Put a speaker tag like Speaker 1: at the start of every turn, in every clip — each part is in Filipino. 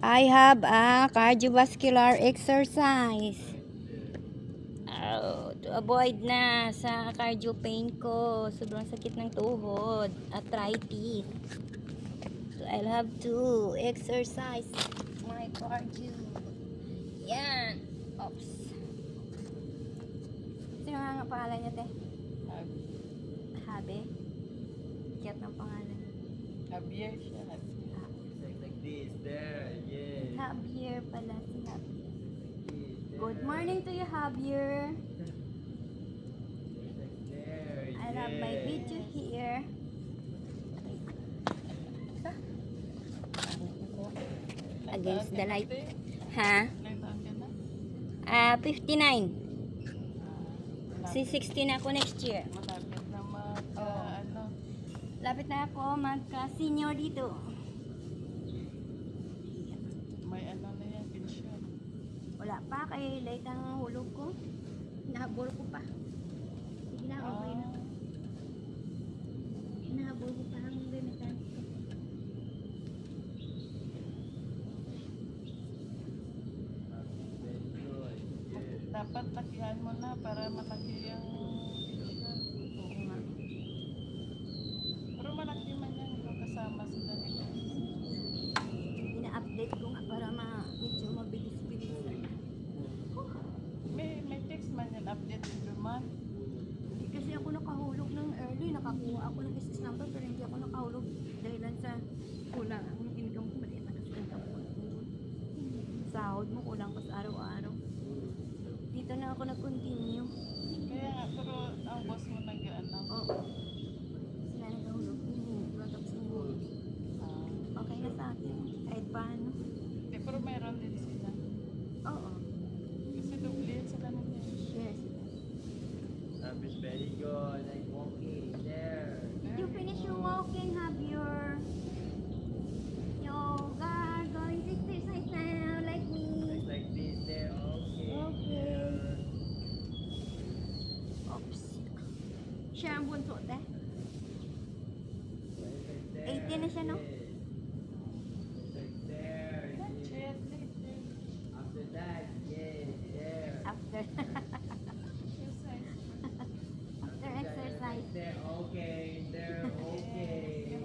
Speaker 1: I have a cardiovascular exercise. To avoid na sa cardio pain ko. Sobrang sakit ng tuhod. Arthritis. So I'll have to exercise my cardio. Yan. Oops. Sino nga pangalan niya, te? Habe. Cute ng pangalan.
Speaker 2: Javier siya. Like this, there, yeah.
Speaker 1: Javier pala si Javier. Good morning to you, Javier. I love my video here. Against the light. Ha? 59. Si 16 ako next year.
Speaker 2: Malapit na
Speaker 1: Lapit na ako magka-senior dito.
Speaker 2: may na yan, pension.
Speaker 1: Wala pa, kay late ang hulog ko. Nahabol ko pa. Sige na, okay na. Nahabol ko pa ang remittance ko.
Speaker 2: Dapat lakihan mo na para malaki yung pension.
Speaker 1: Oo nga.
Speaker 2: Pero malaki man yan, kung kasama sila nila.
Speaker 1: Ina-update ko nga para medyo mabilis-bilis.
Speaker 2: May text man yan, update every month.
Speaker 1: Hindi kasi ako nakahulog ng early. Nakakuha ako ng business number pero hindi ako nakahulog dahilan sa kulang ang income ko. Maliit na kasi income ko. Sahod mo kulang pa sa araw-araw. Dito na ako nag-continue.
Speaker 2: Kaya nga, pero ang boss mo nag-ano.
Speaker 1: Oo. Sila nagahulog. Hindi. Tapos nahulog. Okay na sa akin. Kahit paano.
Speaker 2: Pero meron din sila.
Speaker 1: Oo.
Speaker 2: Kasi doble yan sa kanila.
Speaker 1: Yes.
Speaker 3: Is very good, like walking there.
Speaker 1: Did you finish your walking? Have your yoga? Going to exercise now like me?
Speaker 3: Like this there, okay.
Speaker 1: Okay. Oops. Siya ang bunso, te. 18 na siya, no?
Speaker 3: Like there, yeah. After that, yeah, there.
Speaker 1: After. After exercise.
Speaker 3: There, okay, there, okay.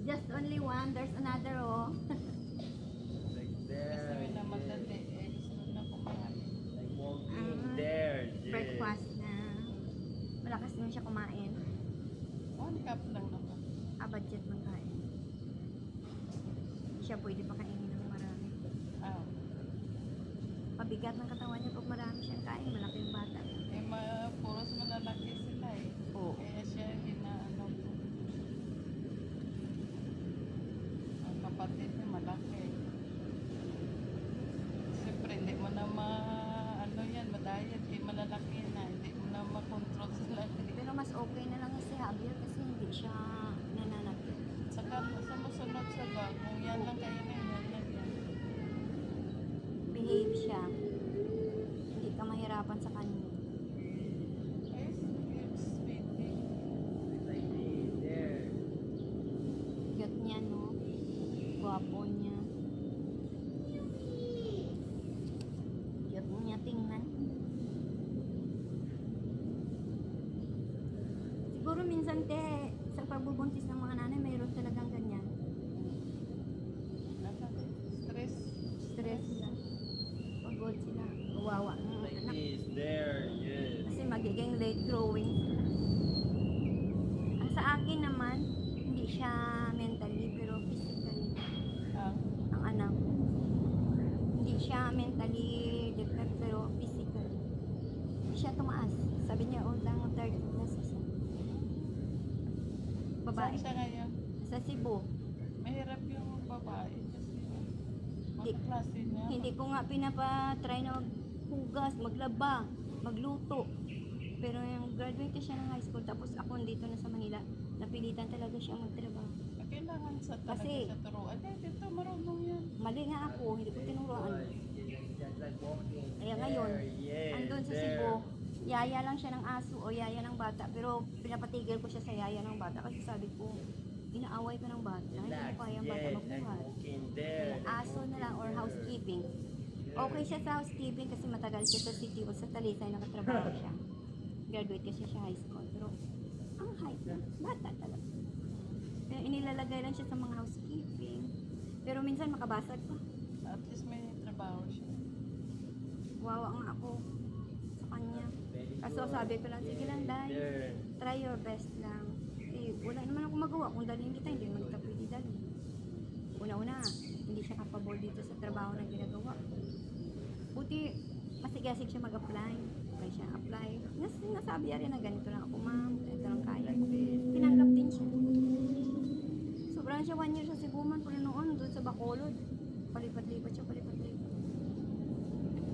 Speaker 1: Just only one. There's another, oh.
Speaker 3: Like
Speaker 2: Kasi
Speaker 3: there,
Speaker 2: may namatali, gusto na kumain.
Speaker 3: like walking there, yeah.
Speaker 1: Breakfast na. Malakas din siya kumain.
Speaker 2: 1 cup lang naman.
Speaker 1: Budget ng kain. Siya pwede pa kainin ng marami. Pabigat ng katawan niya pag marami siyang kain. Malaki yung bata.
Speaker 2: Puros malalaki sila eh.
Speaker 1: Oo.
Speaker 2: Kaya siya ginaano ko. Ang kapatid niya malaki. Siyempre hindi mo na madayat. Kaya malalaki na. Hindi mo na makontrol sila.
Speaker 1: Pero mas okay na lang si Javier kasi hindi siya nananakit.
Speaker 2: Saka sa masunod sa bag, kung yan lang kayo na yan lang yan.
Speaker 1: Behave siya. Hindi ka mahirapan sa kanya.
Speaker 2: It's sweetie.
Speaker 3: Like this, there.
Speaker 1: Cute niya, no? Guwapo niya. Cute niya tingnan. Siguro minsan, te, sa pagbubuntis ng mga nanay, mayroon talagang ganyan.
Speaker 2: Stress.
Speaker 1: Stress sila. Pagod sila. Kawawa ng
Speaker 3: Like
Speaker 1: anak.
Speaker 3: this, there, yes.
Speaker 1: Kasi magiging late growing. Ang sa akin naman, hindi siya mentally pero physically. Ang anak. Hindi siya mentally developed pero physically. Hindi siya tumaas. Sabi niya, lang third class siya. Babae.
Speaker 2: Saan siya ngayon?
Speaker 1: Sa Cebu.
Speaker 2: Mahirap yung babae kasi
Speaker 1: Hindi.
Speaker 2: mga klase niya.
Speaker 1: Hindi ko nga pinapa-try na maghugas, maglaba, magluto. Pero yung graduate siya ng high school, tapos ako dito na sa Manila, napilitan talaga siya magtrabaho.
Speaker 2: Kailangan sa talaga
Speaker 1: Kasi-
Speaker 2: sa turuan. Dito marunong yan.
Speaker 1: Mali nga ako, hindi ko tinuruan.
Speaker 3: Just like walking
Speaker 1: Kaya ngayon,
Speaker 3: there, yes,
Speaker 1: andun sa
Speaker 3: there.
Speaker 1: Cebu, yaya lang siya ng aso o yaya ng bata. Pero pinapatigil ko siya sa yaya ng bata kasi sabi ko, inaaway ko ng bata. Hindi ko
Speaker 3: Relax,
Speaker 1: kaya ang bata
Speaker 3: yes, like
Speaker 1: magbuhat.
Speaker 3: walking there.
Speaker 1: Aso na lang o housekeeping. Okay siya sa housekeeping kasi matagal siya sa city o sa Talisay nakatrabaho siya. Graduate kasi siya high school. Pero ang height niya, bata talaga. Kaya inilalagay lang siya sa mga housekeeping. Pero minsan makabasag pa.
Speaker 2: At least may trabaho siya.
Speaker 1: Wawa nga ako sa kanya. Kaso sabi ko lang, sige lang, Day.
Speaker 3: There.
Speaker 1: Try your best lang. Eh, wala naman ako magawa. Kung dalhin kita, hindi naman kita pwede dalhin. Una-una, hindi siya kapabol dito sa trabaho na ginagawa. Buti, masigasig siya mag-apply. Kaya siya apply. Nasabi niya rin na ganito lang ako, ma'am. Ito lang kaya ko. Tinanggap din siya. Sobrang siya 1 year sa Siguman. Pero noon, doon sa Bacolod. Palipat-lipat siya, palipat-lipat.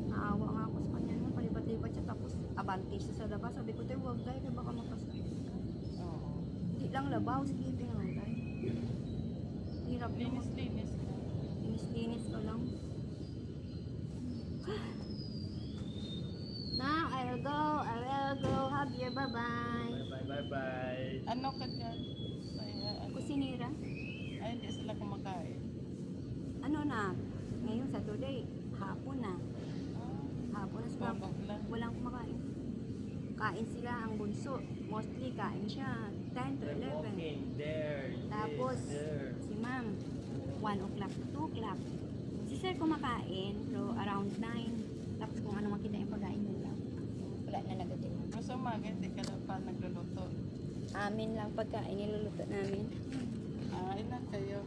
Speaker 1: Naawa nga ako sa kanya noon. Palipat-lipat siya. Tapos, abante siya sa labas. Sabi ko, tayo, huwag tayo. Kaya baka makasakit.
Speaker 2: Oo.
Speaker 1: Hindi lang labaw, sleeping lang tayo. Hirap naman.
Speaker 2: Linis-linis na.
Speaker 1: Linis-linis ko lang. Now, I will go. Have your bye-bye.
Speaker 3: Bye.
Speaker 2: Ano ka dyan? Ay, ano?
Speaker 1: Kusinira.
Speaker 2: Ay, hindi sila kumakain.
Speaker 1: Ano na? Ngayon, Saturday. Hapon na.
Speaker 2: Ah,
Speaker 1: Hapon na sila.
Speaker 2: tulog lang.
Speaker 1: Walang kumakain. Kain sila ang bunso. Mostly, kain siya 10 to
Speaker 3: Like
Speaker 1: 11.
Speaker 3: walking. There.
Speaker 1: Tapos,
Speaker 3: There.
Speaker 1: si ma'am, 1 o'clock to 2 o'clock. Si sir kumakain, so around 9. Tapos kung ano makita yung pagkain nila. Wala na nagating.
Speaker 2: Pero sa umaga, hindi ka na pa nagluluto.
Speaker 1: Amin lang pagkain niluluto namin.
Speaker 2: Ah, ilan kayo?